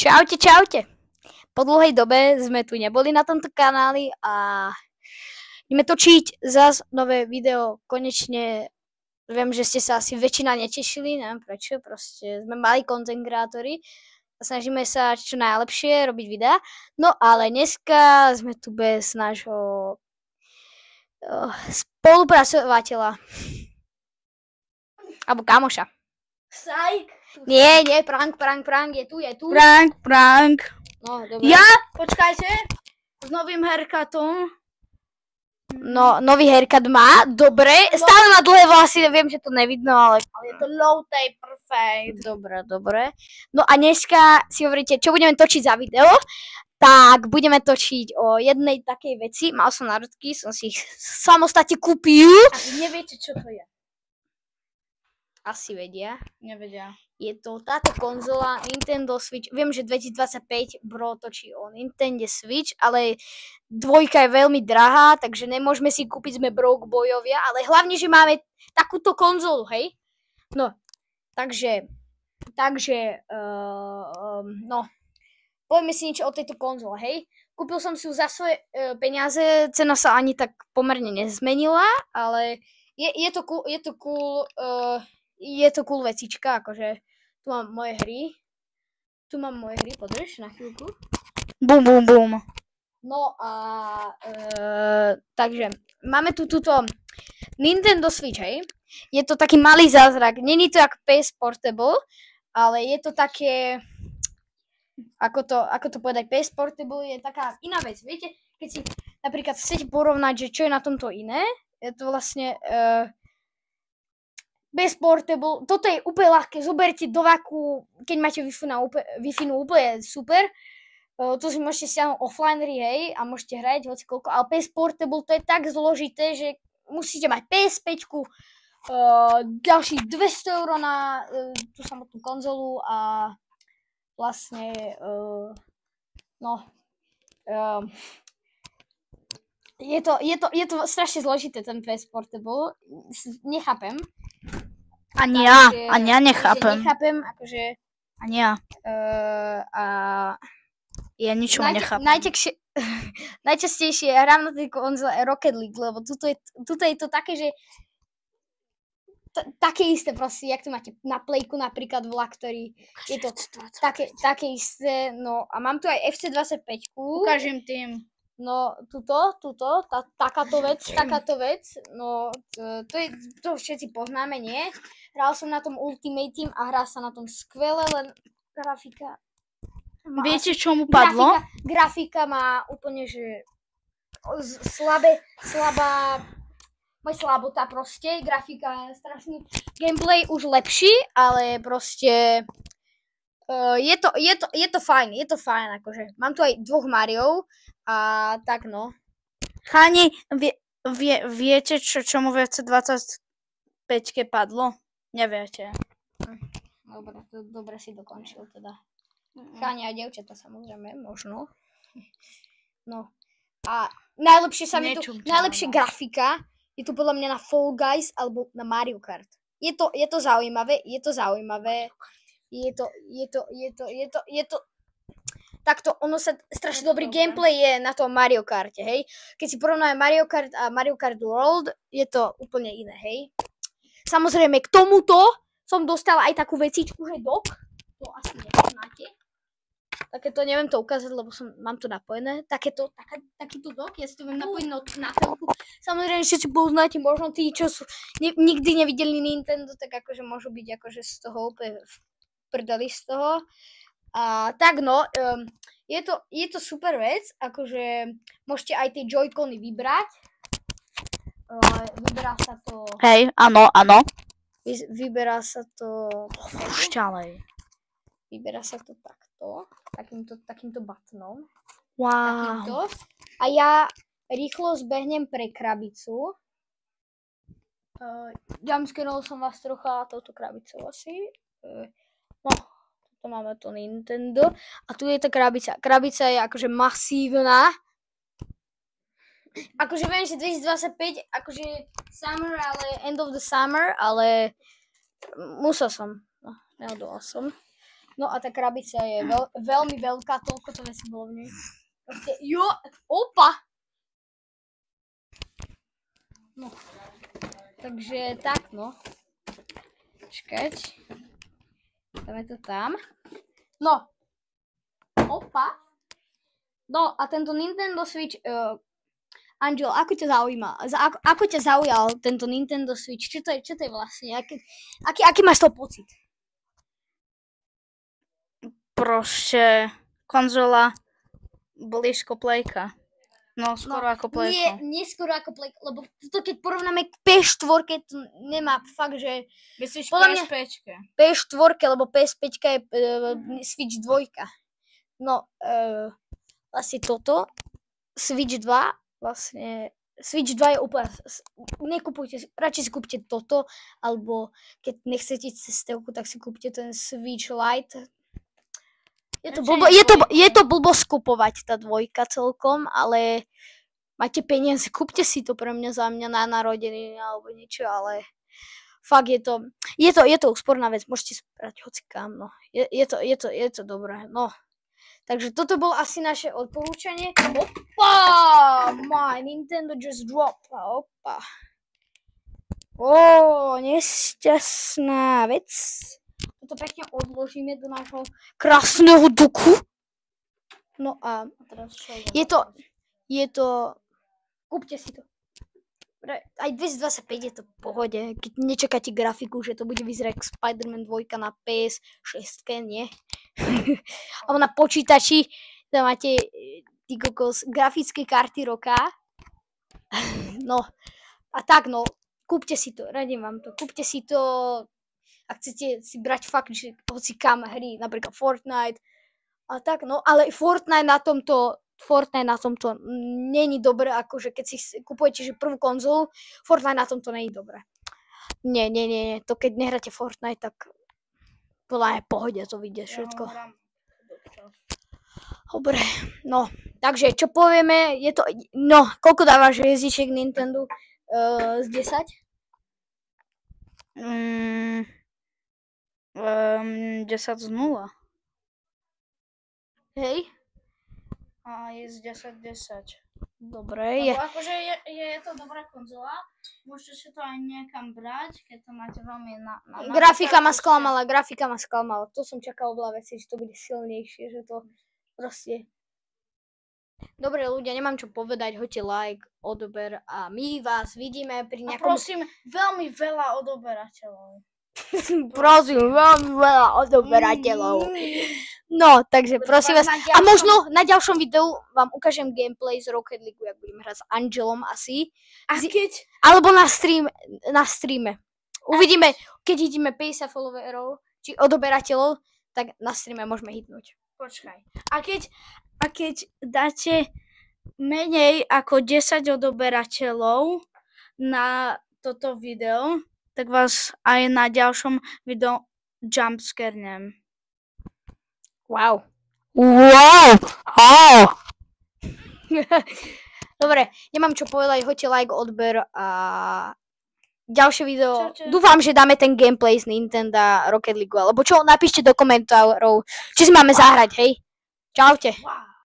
Čaute, čaute. Po dlhej dobe sme tu neboli na tomto kanáli a ideme točiť zase nové video. Konečne viem, že ste sa asi väčšina netešili, neviem prečo, proste sme mali content kreatóri a snažíme sa čo najlepšie robiť videá. No ale dneska sme tu bez nášho spolupracovateľa. Alebo kamoša. Sajk. Nie, prank, je tu. Prank. No, dobre. Ja? Počkajte. S novým haircutom. No, nový haircut má, dobre. Stále má dlhé vlasy, viem, že to nevidno, ale Je to low tape, perfect. dobre. No a dneska si hovoríte, čo budeme točiť za video, tak budeme točiť o jednej takej veci. Mal som národky, som si ich samostatne kúpil. A vy neviete, čo to je? Asi vedia. Nevedia. Je to táto konzola Nintendo Switch. Viem, že 2025 bro točí o Nintendo Switch, ale dvojka je veľmi drahá, takže nemôžeme si kúpiť, sme broke bojovia, ale hlavne, že máme takúto konzolu, hej? No, takže, no, povieme si niečo o tejto konzole, hej? Kúpil som si ju za svoje peniaze, cena sa ani tak pomerne nezmenila, ale je to cool vecička, akože tu mám moje hry, podrž na chvíľku. Bum. No a takže máme tu túto Nintendo Switch, hej. Je to taký malý zázrak, není to jak PS Portable, ale je to také, ako to povedať, PS Portable je taká iná vec, viete, keď si napríklad chcete porovnať, že čo je na tomto iné, je to vlastne bez portable, toto je úplne ľahké, zoberte do vaku, keď máte Wi-Fi úplne super, to si môžete stiahnuť offline hry, hej, a môžete hrať hocikoľko, ale PS Portable to je tak zložité, že musíte mať PS5, ďalších 200 € na tú samotnú konzolu a vlastne, je to strašne zložité, ten PS Portable, nechápem. Ani ja nechápem. Akože... Ani ja. Ja ničomu nechápem. Najčastejšie hrám na tej konzole Rocket League, lebo tuto je to také, že také isté proste, jak to máte na Playku napríklad vlak, ktorý je to také isté, no a mám tu aj FC25. Ukážem tým. No, takáto vec, no, to všetci poznáme, nie? Hral som na tom Ultimate Team a hrá sa na tom skvele, len grafika... Viete, čo mu padlo? Grafika má úplne, že slabota proste, grafika je strašný, gameplay už lepší, ale proste... Je to fajn, akože. Mám tu aj dvoch Mariov a tak no. Cháni, viete, čo mu v 25-ke padlo? Neviete. Dobre si dokončil teda. Cháni a dievčatá samozrejme, možno. No. A najlepšia grafika je tu podľa mňa na Fall Guys alebo na Mario Kart. Je to zaujímavé. Takto, ono sa strašne dobrý gameplay je na tom Mario Karte, hej. Keď si porovnáme Mario Kart a Mario Kart World, je to úplne iné, hej. Samozrejme, k tomuto som dostala aj takú vecičku, hej, dock. To asi nepoznáte. Takéto, neviem to ukázať, lebo mám to napojené. Takýto dock, ja si to viem napojiť na telku. Samozrejme, všetci poznáte, možno tí, čo sú nikdy nevideli Nintendo, tak akože môžu byť akože z toho úplne prdeli z toho. A tak no, je to super vec, akože môžete aj tie Joy-Cony vybrať. Vyberá sa to... Hej, áno. Vyberá sa to... Šťalej. Vyberá sa to takto, takýmto buttonom. Wow. Takýmto. A ja rýchlo zbehnem pre krabicu. Jumpscareol som vás trocha touto krabicou asi. No, tu máme to Nintendo. A tu je tá krabica. Krabica je akože masívna. Akože viem, že 2025, akože summer, ale end of the summer, ale musel som. No, neodolal som. No a tá krabica je veľmi veľká, toľko to veci bolo v nej. Proste, jo, opa! No, takže tak, no. Počkať. Dáme to tam. No. Opa. No a tento Nintendo Switch, Angel, ako ťa zaujíma? Ako ťa zaujal tento Nintendo Switch? Čo to je vlastne? Aký máš to pocit? Proste konzola blízko Playka. No, skoro ako Playko. Nie skoro ako Playko, lebo to keď porovnáme k PS4, to nemá fakt, že... Myslíš PS5? PS4, lebo PS5 je Switch 2. No, vlastne toto, Switch 2, vlastne... Switch 2 je úplne... Nekupujte, radšej si kúpte toto, alebo keď nechcete cestovku, tak si kúpte ten Switch Lite. Je to blbo skupovať tá dvojka celkom, ale máte peniaze, kúpte si to pre mňa za mňa na narodeniny alebo niečo, ale fakt je to úsporná vec, môžete sprať hocikám, no. Je to dobré, no. Takže toto bolo asi naše odporúčanie. Opa! My Nintendo just dropped. Opa. Nešťastná vec. Toto pekne odložíme do nášho krásneho duku. No a je to, kúpte si to. Aj 225 je to v pohode, keď nečakáte grafiku, že to bude vyzerať ako Spider-Man 2 na PS6, nie? Alebo na počítači, tam máte grafické karty roka. No, a tak no, kúpte si to, radím vám to, kúpte si to, ak chcete si brať fakt, že hoci kam hry, napríklad Fortnite, a tak no, ale Fortnite na tomto není dobré, akože keď si kupujete že prvú konzolu, Fortnite na tomto není dobré. Nie, to keď nehráte Fortnite, tak podľa mňa pohode to vyjde všetko. Dobre, no, takže čo povieme, je to, no, koľko dávaš hviezdičiek Nintendo z 10? 10 z 0. Hej? A je z 10. Dobre, je. Akože je to dobrá konzola, môžete si to aj niekam brať, keď to máte veľmi Grafika ma sklamala, to som čakal oveľa veci, že to bude silnejšie, že to proste... Dobre ľudia, nemám čo povedať, hoďte like, odober a my vás vidíme pri nejakom... A prosím, veľmi veľa odoberateľov. Prosím, veľmi veľa odoberateľov. No, takže prosím vás. A možno na ďalšom videu vám ukážem gameplay z Rocket League, jak budeme hrať s Angelom asi. Alebo na streame. Uvidíme, keď ideme 50 followerov, či odoberateľov, tak na streame môžeme hitnúť. Počkaj. A keď dáte menej ako 10 odoberateľov na toto video, tak vás aj na ďalšom videu jumpscarnem. Wow. Dobre, nemám čo povedať, hoďte like, odber a ďalšie video. Čau. Dúfam, že dáme ten gameplay z Nintendo Rocket League, alebo čo, napíšte do komentárov, či si máme zahrať, hej. Čaute. Wow.